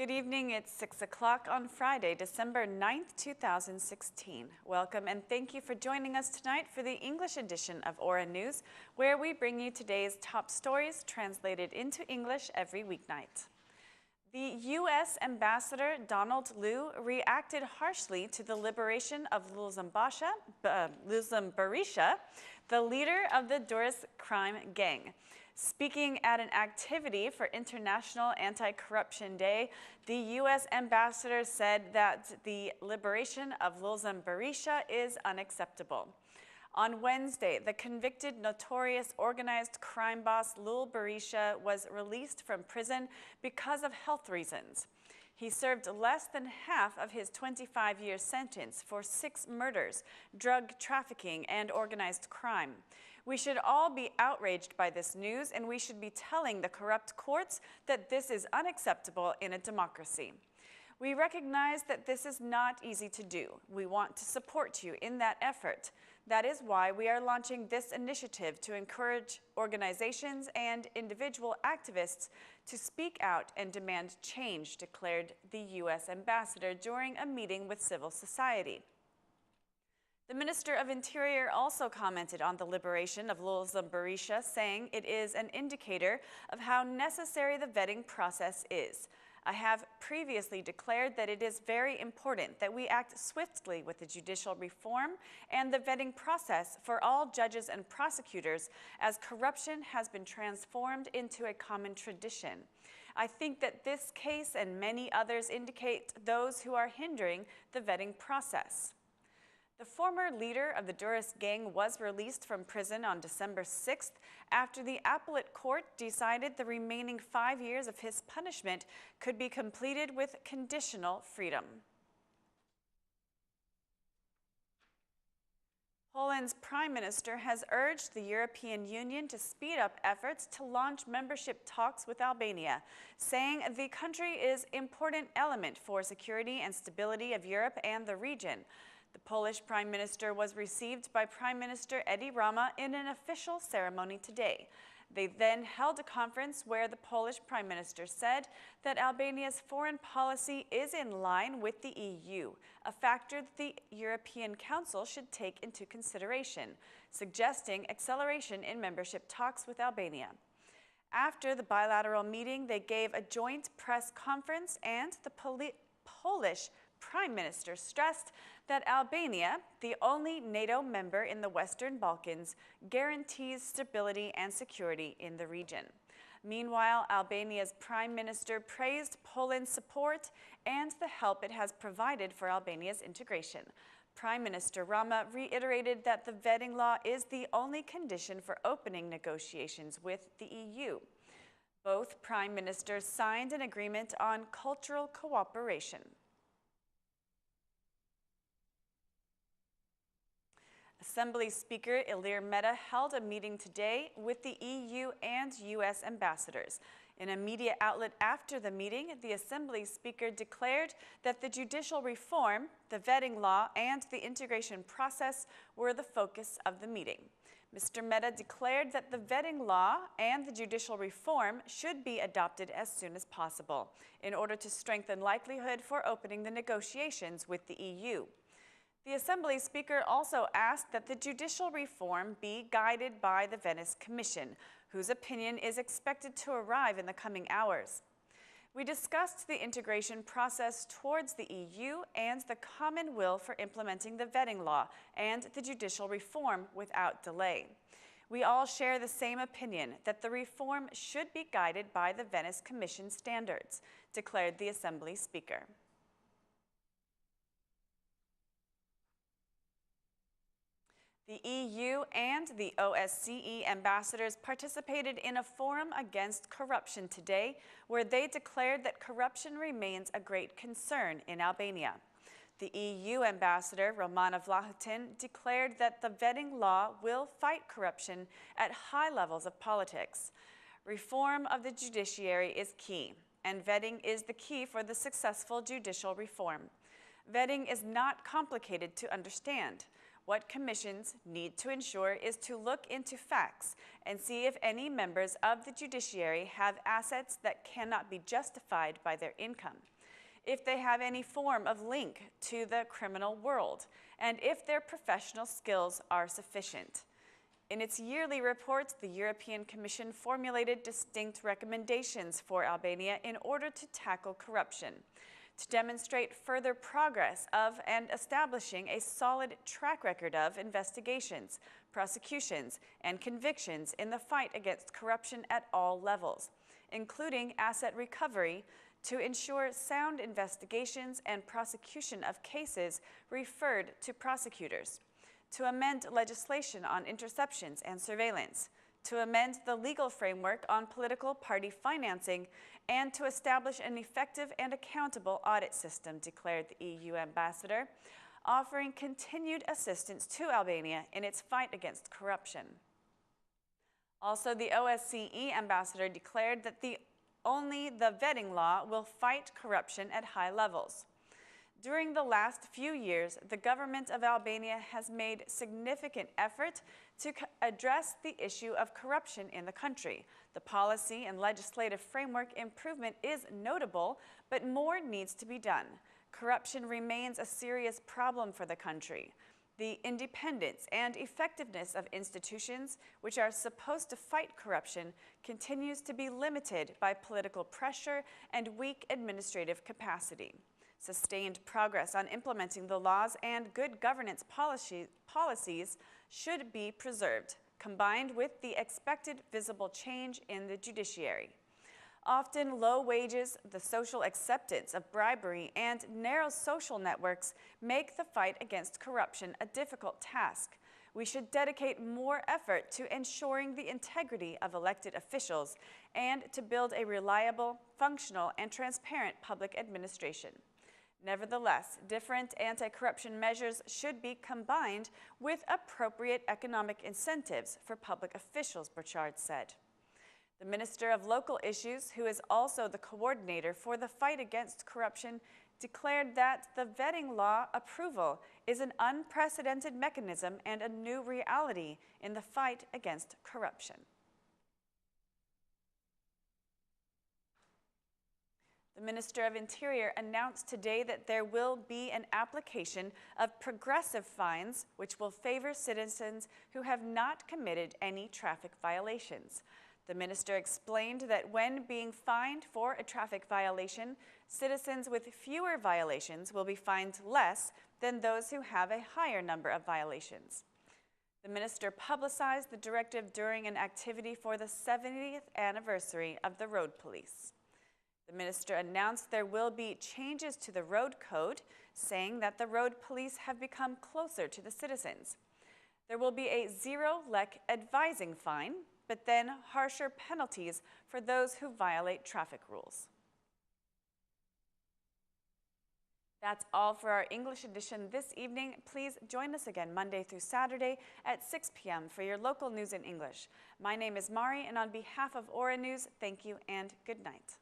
Good evening, it's 6 o'clock on Friday, December 9th, 2016. Welcome and thank you for joining us tonight for the English edition of Aura News, where we bring you today's top stories translated into English every weeknight. The U.S. Ambassador Donald Lu reacted harshly to the liberation of Lulzim Berisha, the leader of the Durrës crime gang. Speaking at an activity for International Anti-Corruption Day, the U.S. ambassador said that the liberation of Lulzim Berisha is unacceptable. On Wednesday, the convicted notorious organized crime boss Lul Berisha was released from prison because of health reasons. He served less than half of his 25-year sentence for 6 murders, drug trafficking, and organized crime. We should all be outraged by this news, and we should be telling the corrupt courts that this is unacceptable in a democracy. We recognize that this is not easy to do. We want to support you in that effort. That is why we are launching this initiative to encourage organizations and individual activists to speak out and demand change, declared the U.S. ambassador during a meeting with civil society. The Minister of Interior also commented on the liberation of Lulzim Berisha, saying it is an indicator of how necessary the vetting process is. I have previously declared that it is very important that we act swiftly with the judicial reform and the vetting process for all judges and prosecutors, as corruption has been transformed into a common tradition. I think that this case and many others indicate those who are hindering the vetting process. The former leader of the Durrës gang was released from prison on December 6th after the appellate court decided the remaining 5 years of his punishment could be completed with conditional freedom. Poland's prime minister has urged the European Union to speed up efforts to launch membership talks with Albania, saying the country is an important element for security and stability of Europe and the region. The Polish Prime Minister was received by Prime Minister Edi Rama in an official ceremony today. They then held a conference where the Polish Prime Minister said that Albania's foreign policy is in line with the EU, a factor that the European Council should take into consideration, suggesting acceleration in membership talks with Albania. After the bilateral meeting, they gave a joint press conference, and the Polish Prime Minister stressed that Albania, the only NATO member in the Western Balkans, guarantees stability and security in the region. Meanwhile, Albania's Prime Minister praised Poland's support and the help it has provided for Albania's integration. Prime Minister Rama reiterated that the vetting law is the only condition for opening negotiations with the EU. Both Prime Ministers signed an agreement on cultural cooperation. Assembly Speaker Alere Mehta held a meeting today with the EU and U.S. ambassadors. In a media outlet after the meeting, the Assembly Speaker declared that the judicial reform, the vetting law, and the integration process were the focus of the meeting. Mr. Mehta declared that the vetting law and the judicial reform should be adopted as soon as possible in order to strengthen likelihood for opening the negotiations with the EU. The Assembly Speaker also asked that the judicial reform be guided by the Venice Commission, whose opinion is expected to arrive in the coming hours. We discussed the integration process towards the EU and the common will for implementing the vetting law and the judicial reform without delay. We all share the same opinion that the reform should be guided by the Venice Commission standards, declared the Assembly Speaker. The EU and the OSCE ambassadors participated in a forum against corruption today, where they declared that corruption remains a great concern in Albania. The EU ambassador, Romana Vlahutin, declared that the vetting law will fight corruption at high levels of politics. Reform of the judiciary is key, and vetting is the key for the successful judicial reform. Vetting is not complicated to understand. What commissions need to ensure is to look into facts and see if any members of the judiciary have assets that cannot be justified by their income. if they have any form of link to the criminal world, and if their professional skills are sufficient. In its yearly report, the European Commission formulated distinct recommendations for Albania in order to tackle corruption, to demonstrate further progress of and establishing a solid track record of investigations, prosecutions, and convictions in the fight against corruption at all levels, including asset recovery, to ensure sound investigations and prosecution of cases referred to prosecutors, to amend legislation on interceptions and surveillance, to amend the legal framework on political party financing, and to establish an effective and accountable audit system, declared the EU ambassador, offering continued assistance to Albania in its fight against corruption. Also, the OSCE ambassador declared that only the vetting law will fight corruption at high levels. During the last few years, the government of Albania has made significant effort to address the issue of corruption in the country. The policy and legislative framework improvement is notable, but more needs to be done. Corruption remains a serious problem for the country. The independence and effectiveness of institutions which are supposed to fight corruption continues to be limited by political pressure and weak administrative capacity. Sustained progress on implementing the laws and good governance policies should be preserved, combined with the expected visible change in the judiciary. Often low wages, the social acceptance of bribery, and narrow social networks make the fight against corruption a difficult task. We should dedicate more effort to ensuring the integrity of elected officials and to build a reliable, functional, and transparent public administration. Nevertheless, different anti-corruption measures should be combined with appropriate economic incentives for public officials, Burchard said. The Minister of Local Issues, who is also the coordinator for the fight against corruption, declared that the vetting law approval is an unprecedented mechanism and a new reality in the fight against corruption. The Minister of Interior announced today that there will be an application of progressive fines which will favor citizens who have not committed any traffic violations. The minister explained that when being fined for a traffic violation, citizens with fewer violations will be fined less than those who have a higher number of violations. The minister publicized the directive during an activity for the 70th anniversary of the road police. The minister announced there will be changes to the road code, saying that the road police have become closer to the citizens. There will be a zero-lek advising fine, but then harsher penalties for those who violate traffic rules. That's all for our English edition this evening. Please join us again Monday through Saturday at 6 p.m. for your local news in English. My name is Mari, and on behalf of Aura News, thank you and good night.